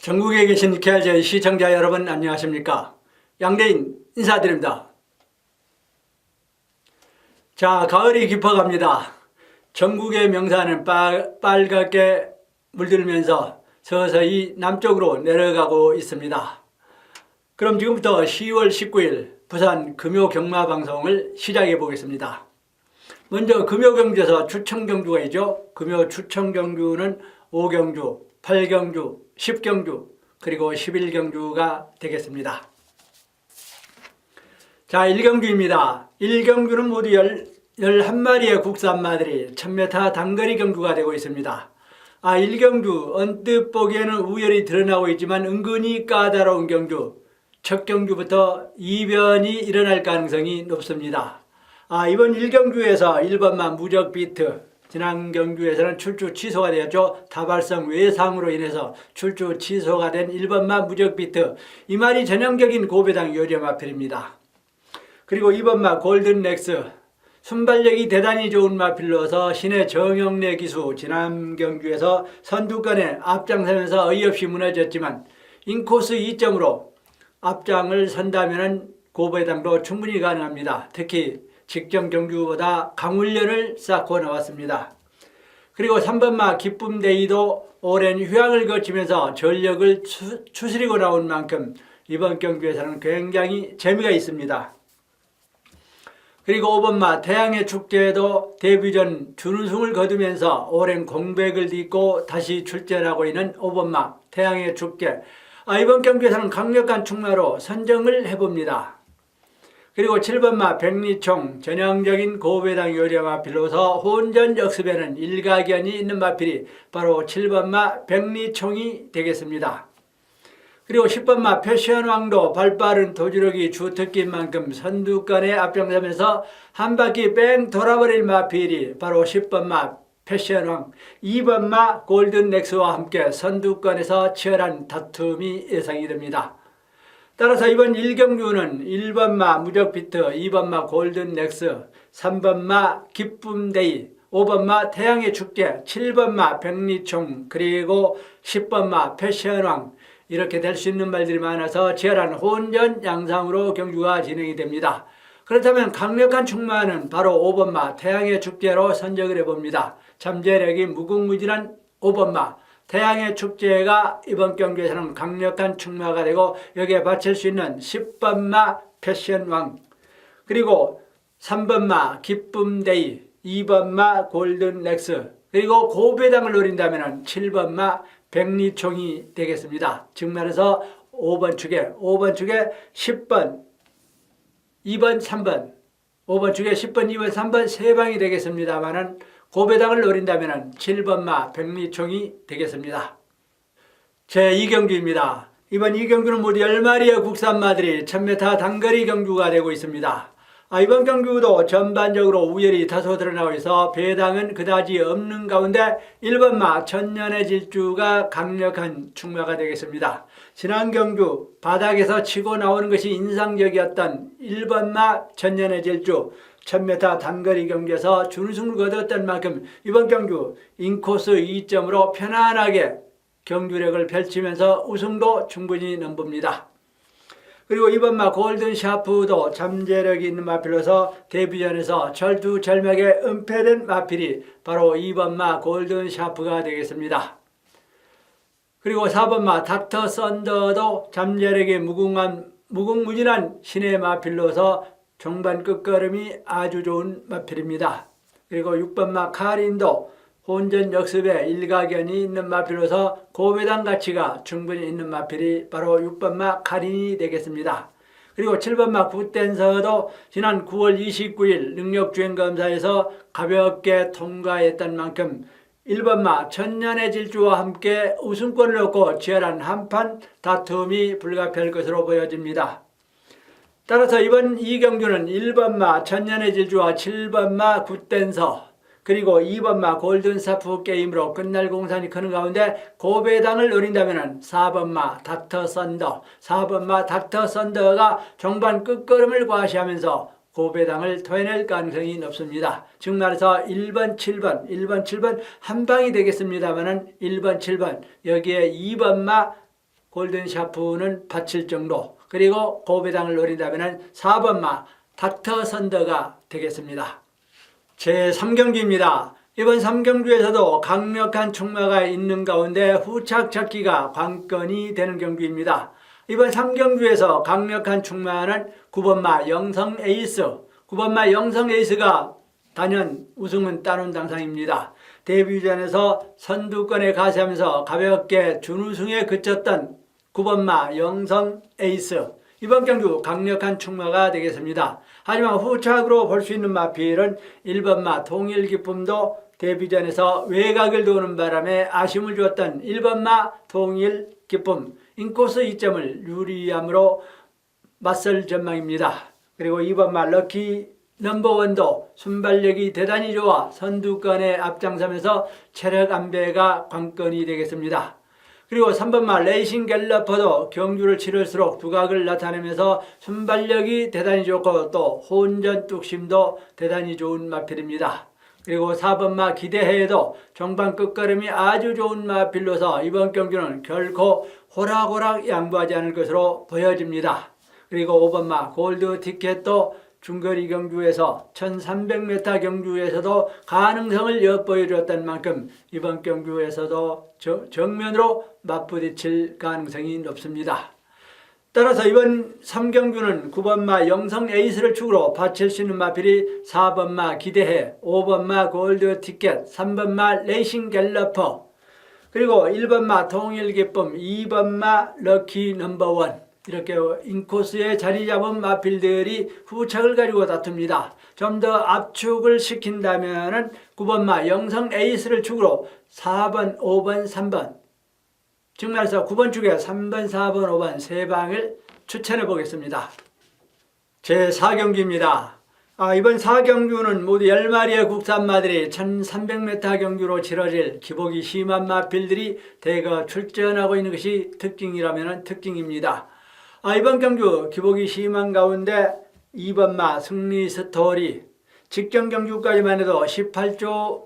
전국에 계신 KRJ 시청자 여러분 안녕하십니까? 양대인 인사드립니다. 자, 가을이 깊어갑니다. 전국의 명산은 빨갛게 물들면서 서서히 남쪽으로 내려가고 있습니다. 그럼 지금부터 10월 19일 부산 금요경마방송을 시작해 보겠습니다. 먼저 금요경주에서 추천경주가 있죠. 금요 추천경주는 5경주, 8경주, 10경주 그리고 11경주가 되겠습니다. 자, 1경주입니다. 1경주는 모두 11마리의 국산마들이 1000m 단거리 경주가 되고 있습니다. 1경주 언뜻 보기에는 우열이 드러나고 있지만 은근히 까다로운 경주, 첫 경주부터 이변이 일어날 가능성이 높습니다. 이번 1경주에서 1번마 무적비트, 지난 경주에서는 출주 취소가 되었죠. 다발성 외상으로 인해서 출주 취소가 된 1번마 무적비트, 이 말이 전형적인 고배당 요리마필입니다. 그리고 2번마 골든렉스, 순발력이 대단히 좋은 마필로서 신의 정영래 기수, 지난 경주에서 선두권에 앞장서면서 어이없이 무너졌지만 인코스 2점으로 앞장을 선다면 고배당도 충분히 가능합니다. 특히 직전 경주보다 강훈련을 쌓고 나왔습니다. 그리고 3번마 기쁨데이도 오랜 휴양을 거치면서 전력을 추스리고 나온 만큼 이번 경주에서는 굉장히 재미가 있습니다. 그리고 5번마 태양의 축제에도 데뷔전 준우승을 거두면서 오랜 공백을 딛고 다시 출전하고 있는 5번마 태양의 축제, 이번 경주에서는 강력한 충마로 선정을 해봅니다. 그리고 7번마 백리총, 전형적인 고배당 요리마필로서 혼전 역습에는 일가견이 있는 마필이 바로 7번마 백리총이 되겠습니다. 그리고 10번마 패션왕도 발빠른 도주력이 주특기인 만큼 선두권에 앞장서면서 한 바퀴 뺑 돌아버릴 마필이 바로 10번마 패션왕, 2번마 골든렉스와 함께 선두권에서 치열한 다툼이 예상이 됩니다. 따라서 이번 1경주는 1번마 무적비트, 2번마 골든렉스, 3번마 기쁨데이, 5번마 태양의 축제, 7번마 백리총, 그리고 10번마 패션왕, 이렇게 될 수 있는 말들이 많아서 치열한 혼전 양상으로 경주가 진행이 됩니다. 그렇다면 강력한 충마는 바로 5번마 태양의 축제로 선정을 해봅니다. 잠재력이 무궁무진한 5번마 태양의 축제가 이번 경주에서는 강력한 충마가 되고 여기에 바칠 수 있는 10번마 패션왕, 그리고 3번마 기쁨데이, 2번마 골든렉스, 그리고 고배당을 노린다면 7번마 백리총이 되겠습니다. 즉 말해서 5번 축에 10번, 2번, 3번, 5번 축에 10번, 2번, 3번 세 방이 되겠습니다만은 고배당을 노린다면 7번마 백리총이 되겠습니다. 제2경주입니다. 이번 2경주는 모두 10마리의 국산마들이 1000m 단거리 경주가 되고 있습니다. 이번 경주도 전반적으로 우열이 다소 드러나고 있어 배당은 그다지 없는 가운데 1번마 천년의 질주가 강력한 충마가 되겠습니다. 지난 경주 바닥에서 치고 나오는 것이 인상적이었던 1번마 천년의 질주, 1000m 단거리 경기에서 준우승을 거뒀던 만큼 이번 경주 인코스 2점으로 편안하게 경주력을 펼치면서 우승도 충분히 넘봅니다. 그리고 2번마 골든샤프도 잠재력이 있는 마필로서 데뷔전에서 절두절명에 은폐된 마필이 바로 2번마 골든샤프가 되겠습니다. 그리고 4번마 닥터 썬더도 잠재력이 무궁무진한 신의 마필로서 종반 끝걸음이 아주 좋은 마필입니다. 그리고 6번마 카린도 혼전 역습에 일가견이 있는 마필로서 고배당 가치가 충분히 있는 마필이 바로 6번마 카린이 되겠습니다. 그리고 7번마 굿댄서도 지난 9월 29일 능력주행검사에서 가볍게 통과했던 만큼 1번마 천년의 질주와 함께 우승권을 얻고 치열한 한판 다툼이 불가피할 것으로 보여집니다. 따라서 이번 2경주는 1번마 천년의 질주와 7번마 굿댄서, 그리고 2번마 골든샤프 게임으로 끝날 공산이 크는 가운데 고배당을 노린다면 4번마 닥터 썬더, 4번마 닥터 썬더가 종반 끝걸음을 과시하면서 고배당을 토해낼 가능성이 높습니다. 즉 말해서 1번, 7번 한 방이 되겠습니다만 1번, 7번 여기에 2번마 골든 샤프는 받칠 정도, 그리고 고배당을 노린다면 4번마 닥터 선더가 되겠습니다. 제3경기입니다. 이번 3경주에서도 강력한 충마가 있는 가운데 후착 잡기가 관건이 되는 경주입니다. 이번 3경주에서 강력한 충마는 9번마 영성 에이스, 9번마 영성 에이스가 단연 우승은 따놓은 당상입니다. 데뷔전에서 선두권에 가세하면서 가볍게 준우승에 그쳤던 9번마 영성 에이스, 이번 경주 강력한 충마가 되겠습니다. 하지만 후착으로 볼 수 있는 마필은 1번마 통일기쁨도 데뷔전에서 외곽을 도는 바람에 아쉬움을 주었던 1번마 통일기쁨 인코스 2점을 유리함으로 맞설 전망입니다. 그리고 2번마 럭키 넘버원도 순발력이 대단히 좋아 선두권에 앞장서면서 체력 안배가 관건이 되겠습니다. 그리고 3번마 레이싱 갤러퍼도 경주를 치를수록 두각을 나타내면서 순발력이 대단히 좋고 또 혼전 뚝심도 대단히 좋은 마필입니다. 그리고 4번마 기대해에도 종반 끝걸음이 아주 좋은 마필로서 이번 경주는 결코 호락호락 양보하지 않을 것으로 보여집니다. 그리고 5번마 골드 티켓도 중거리 경주에서 1300m 경주에서도 가능성을 엿보여줬던 만큼 이번 경주에서도 정면으로 맞부딪힐 가능성이 높습니다. 따라서 이번 3경주는 9번마 영성 에이스를 축으로 받칠 수 있는 마필이 4번마 기대해, 5번마 골드 티켓, 3번마 레이싱 갤러퍼, 그리고 1번마 통일기쁨, 2번마 럭키 넘버원, 이렇게 인코스에 자리 잡은 마필들이 후착을 가지고 다툽니다. 좀 더 압축을 시킨다면 9번마 영성 에이스를 축으로 4번, 5번, 3번, 즉 말해서 9번 축에 3번, 4번, 5번 세 방을 추천해 보겠습니다. 제4경기입니다. 이번 4경주는 모두 10마리의 국산마들이 1300m 경주로 치러질 기복이 심한 마필들이 대거 출전하고 있는 것이 특징이라면 특징입니다. 이번 경주 기복이 심한 가운데 2번마 승리 스토리, 직전 경주까지만 해도 18조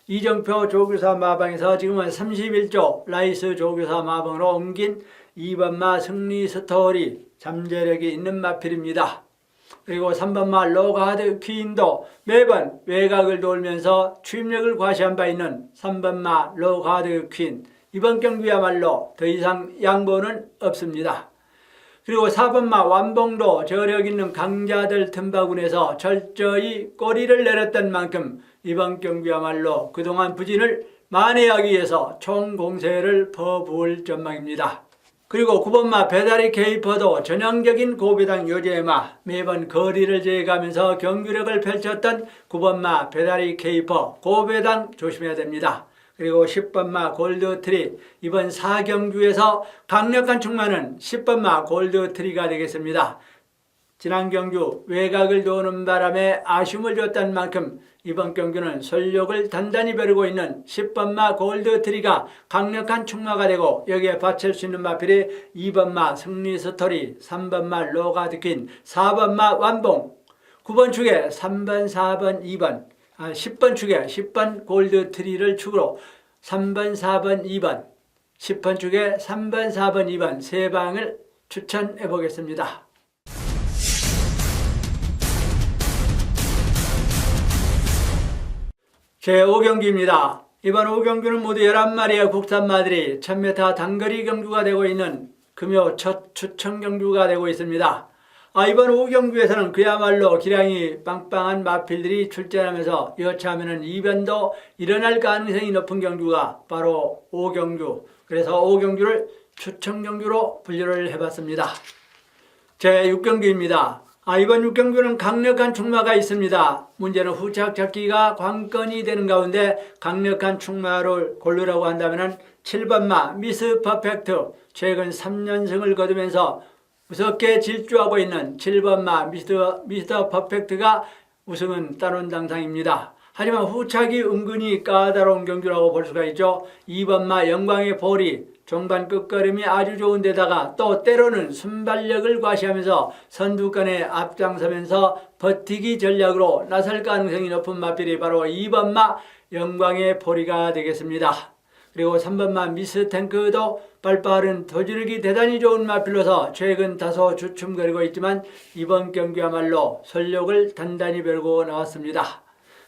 이정표 조교사 마방에서 지금은 31조 라이스 조교사 마방으로 옮긴 2번마 승리 스토리, 잠재력이 있는 마필입니다. 그리고 3번마 로가드 퀸도 매번 외곽을 돌면서 추임력을 과시한 바 있는 3번마 로가드 퀸, 이번 경주야말로 더 이상 양보는 없습니다. 그리고 4번마 완봉도 저력 있는 강자들 틈바구니에서 철저히 꼬리를 내렸던 만큼 이번 경주야말로 그동안 부진을 만회하기 위해서 총공세를 퍼부을 전망입니다. 그리고 9번마 배다리 케이퍼도 전형적인 고배당 요제마, 매번 거리를 재가면서 경주력을 펼쳤던 9번마 배다리 케이퍼, 고배당 조심해야 됩니다. 그리고 10번마 골드트리, 이번 4경주에서 강력한 충마는 10번마 골드트리가 되겠습니다. 지난 경주 외곽을 도는 바람에 아쉬움을 줬던 만큼 이번 경주는 솔력을 단단히 벼르고 있는 10번마 골드트리가 강력한 충마가 되고 여기에 받칠 수 있는 마필이 2번마 승리스토리, 3번마 로가드퀸, 4번마 완봉, 9번 축에 3번, 4번, 2번, 10번 축에 10번 골드트리를 축으로 3번, 4번, 2번, 10번 축에 3번, 4번, 2번 세 방을 추천해 보겠습니다. 제5경기입니다. 이번 5경주는 모두 11마리의 국산마들이 1000m 단거리 경주가 되고 있는 금요 첫 추천 경주가 되고 있습니다. 이번 5경주에서는 그야말로 기량이 빵빵한 마필들이 출전하면서 여차하면 이변도 일어날 가능성이 높은 경주가 바로 5경주, 그래서 5경주를 추천 경주로 분류를 해봤습니다. 제6경주입니다. 이번 6경주는 강력한 충마가 있습니다. 문제는 후착 잡기가 관건이 되는 가운데 강력한 충마를 고르라고 한다면 7번마 미스 퍼펙트, 최근 3연승을 거두면서 무섭게 질주하고 있는 7번마 미스터 퍼펙트가 우승은 따놓은 당상입니다. 하지만 후착이 은근히 까다로운 경주라고 볼 수가 있죠. 2번마 영광의 볼이 종반 끝걸음이 아주 좋은 데다가 또 때로는 순발력을 과시하면서 선두권에 앞장서면서 버티기 전략으로 나설 가능성이 높은 마필이 바로 2번마 영광의 보리가 되겠습니다. 그리고 3번마 미스탱크도 발빠른 도주력이 대단히 좋은 마필로서 최근 다소 주춤거리고 있지만 이번 경기야말로 설력을 단단히 벼르고 나왔습니다.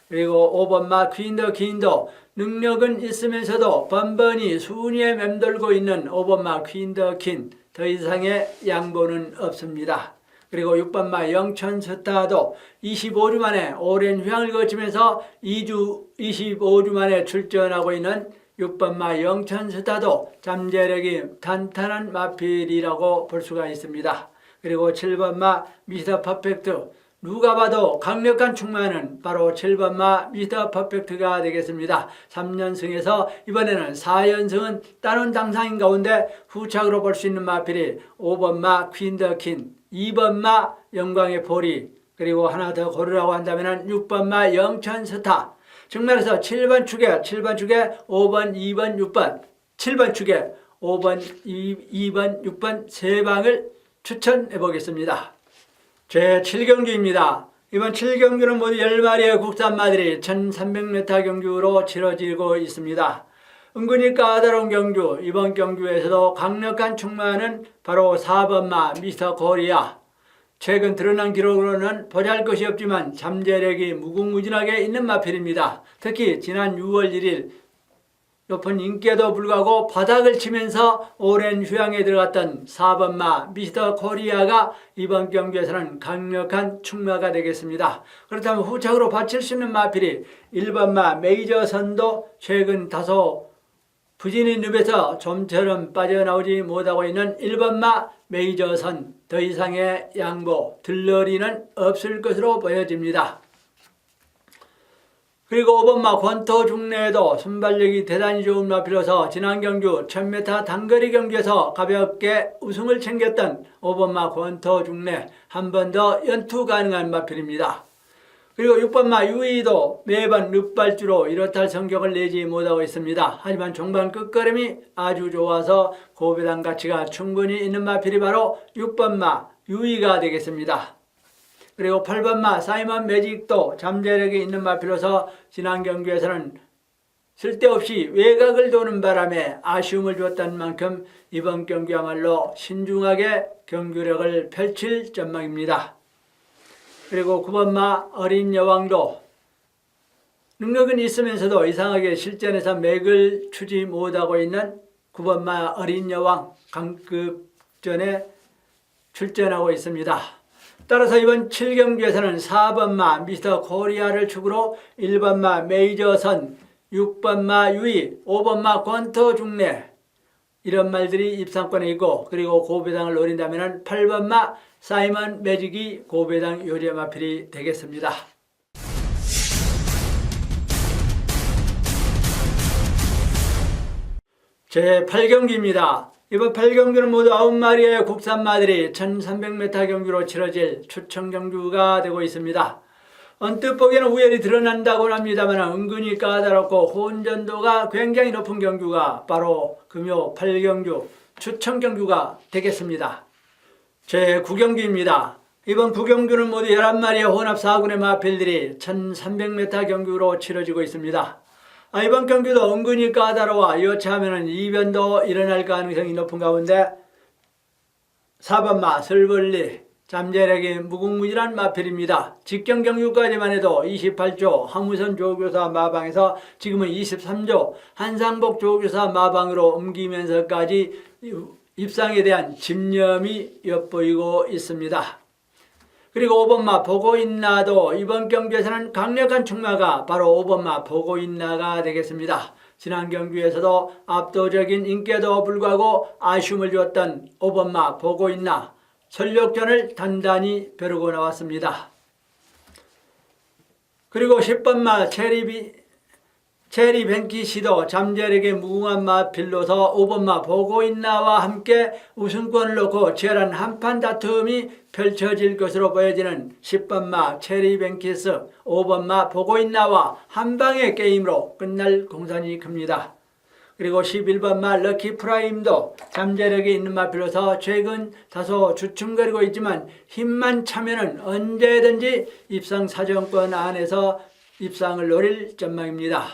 그리고 5번마 퀸더 퀸도 능력은 있으면서도 번번이 순위에 맴돌고 있는 5번마 퀸더 퀸, 더 이상의 양보는 없습니다. 그리고 6번마 영천스타도 25주 만에 오랜 휴양을 거치면서 25주 만에 출전하고 있는 6번마 영천스타도 잠재력이 탄탄한 마필이라고 볼 수가 있습니다. 그리고 7번마 미스터 퍼펙트, 누가 봐도 강력한 충만은 바로 7번마 미스터 퍼펙트가 되겠습니다. 3연승에서 이번에는 4연승은 따놓은 당상인 가운데 후착으로 볼 수 있는 마필이 5번마 퀸더킨, 2번마 영광의 보리, 그리고 하나 더 고르라고 한다면 6번마 영천스타, 정말해서 7번 축에 5번, 2번, 6번, 7번 축에 5번, 2번, 6번 세 방을 추천해 보겠습니다. 제 7경기입니다. 이번 7경기는 모두 10마리의 국산마들이 1300m 경주로 치러지고 있습니다. 은근히 까다로운 경주, 이번 경주에서도 강력한 충만은 바로 4번마 미스터 코리아. 최근 드러난 기록으로는 보잘것이 없지만 잠재력이 무궁무진하게 있는 마필입니다. 특히 지난 6월 1일 높은 인기에도 불구하고 바닥을 치면서 오랜 휴양에 들어갔던 4번마 미스터 코리아가 이번 경기에서는 강력한 충마가 되겠습니다. 그렇다면 후착으로 바칠 수 있는 마필이 1번마 메이저선도 최근 다소 부진의 늪에서 좀처럼 빠져나오지 못하고 있는 1번마 메이저선, 더 이상의 양보, 들러리는 없을 것으로 보여집니다. 그리고 5번마 권토 중내에도 순발력이 대단히 좋은 마필로서 지난 경주 1000m 단거리 경기에서 가볍게 우승을 챙겼던 5번마 권토 중내, 한 번 더 연투 가능한 마필입니다. 그리고 6번마 유이도 매번 늪발주로 이렇다 할 성적을 내지 못하고 있습니다. 하지만 종반 끝걸음이 아주 좋아서 고배당 가치가 충분히 있는 마필이 바로 6번마 유이가 되겠습니다. 그리고 8번마 사이먼 매직도 잠재력이 있는 마필로서 지난 경기에서는 쓸데없이 외곽을 도는 바람에 아쉬움을 줬던 만큼 이번 경기야말로 신중하게 경주력을 펼칠 전망입니다. 그리고 9번마 어린 여왕도 능력은 있으면서도 이상하게 실전에서 맥을 추지 못하고 있는 9번마 어린 여왕, 강급전에 출전하고 있습니다. 따라서 이번 7경기에서는 4번마 미스터 코리아를 축으로 1번마 메이저선, 6번마 유이, 5번마 권토 중내, 이런 말들이 입상권에 있고, 그리고 고배당을 노린다면 8번마 사이먼 매직이 고배당 요리의 마필이 되겠습니다. 제 8경기입니다. 이번 8경기는 모두 9마리의 국산마들이 1300m 경주로 치러질 추천 경주가 되고 있습니다. 언뜻 보기에는 우열이 드러난다고 합니다만 은근히 까다롭고 혼전도가 굉장히 높은 경주가 바로 금요 8경주 추천 경주가 되겠습니다. 제 9경기입니다. 이번 9경주는 모두 11마리의 혼합 4군의 마필들이 1300m 경주로 치러지고 있습니다. 이번 경기도 은근히 까다로워 여차하면 이변도 일어날 가능성이 높은 가운데 4번마 설벌리, 잠재력이 무궁무진한 마필입니다. 직경 경주까지만 해도 28조 항우선 조교사 마방에서 지금은 23조 한상복 조교사 마방으로 옮기면서까지 입상에 대한 집념이 엿보이고 있습니다. 그리고 5번마 보고있나도 이번 경주에서는 강력한 충마가 바로 5번마 보고있나가 되겠습니다. 지난 경주에서도 압도적인 인기에도 불구하고 아쉬움을 주었던 5번마 보고있나, 전력전을 단단히 벼르고 나왔습니다. 그리고 10번마 체리 벤키시도 잠재력의 무궁한 마필로서 5번마 보고있나와 함께 우승권을 놓고 치열한 한판 다툼이 펼쳐질 것으로 보여지는 10번마 체리 벤키스, 5번마 보고있나와 한방의 게임으로 끝날 공산이 큽니다. 그리고 11번마 럭키 프라임도 잠재력이 있는 마필로서 최근 다소 주춤거리고 있지만 힘만 차면은 언제든지 입상 사정권 안에서 입상을 노릴 전망입니다.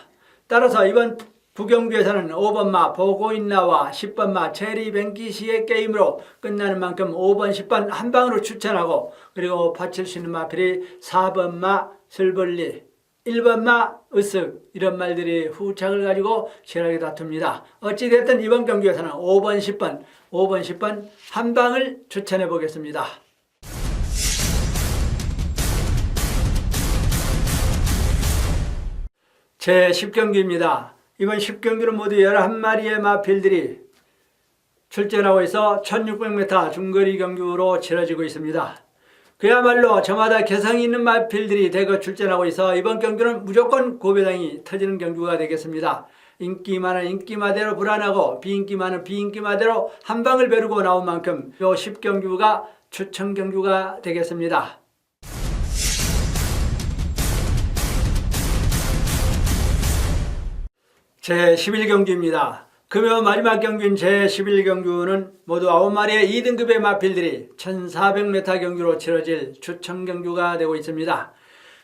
따라서 이번 부경주에서는 5번마 보고 있나와 10번마 체리뱅키시의 게임으로 끝나는 만큼 5번, 10번 한 방으로 추천하고, 그리고 받칠 수 있는 마필이 4번마 슬벌리, 1번마 으쓱, 이런 말들이 후착을 가지고 치열하게 다툽니다. 어찌됐든 이번 경기에서는 5번, 10번 한 방을 추천해 보겠습니다. 제 10경기입니다. 이번 10경기는 모두 11마리의 마필들이 출전하고 있어 1600m 중거리 경기로 치러지고 있습니다. 그야말로 저마다 개성이 있는 마필들이 대거 출전하고 있어 이번 경기는 무조건 고배당이 터지는 경기가 되겠습니다. 인기 많은 인기마대로 불안하고 비인기 많은 비인기마대로 한 방을 벼르고 나온 만큼 요 10경기가 추천 경기가 되겠습니다. 제11경기입니다. 금요 마지막 경기인 제11경기는 모두 9마리의 2등급의 마필들이 1400m 경기로 치러질 추천 경기가 되고 있습니다.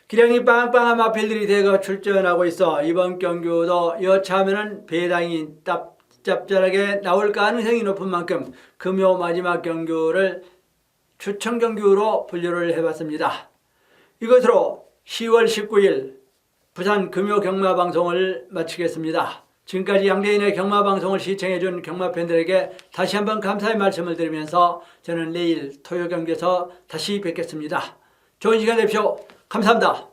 기량이 빵빵한 마필들이 대거 출전하고 있어 이번 경기도 여차하면 배당이 짭짤하게 나올 가능성이 높은 만큼 금요 마지막 경기를 추천 경기로 분류를 해봤습니다. 이것으로 10월 19일 부산 금요 경마방송을 마치겠습니다. 지금까지 양대인의 경마방송을 시청해준 경마팬들에게 다시 한번 감사의 말씀을 드리면서 저는 내일 토요 경기에서 다시 뵙겠습니다. 좋은 시간 되십시오. 감사합니다.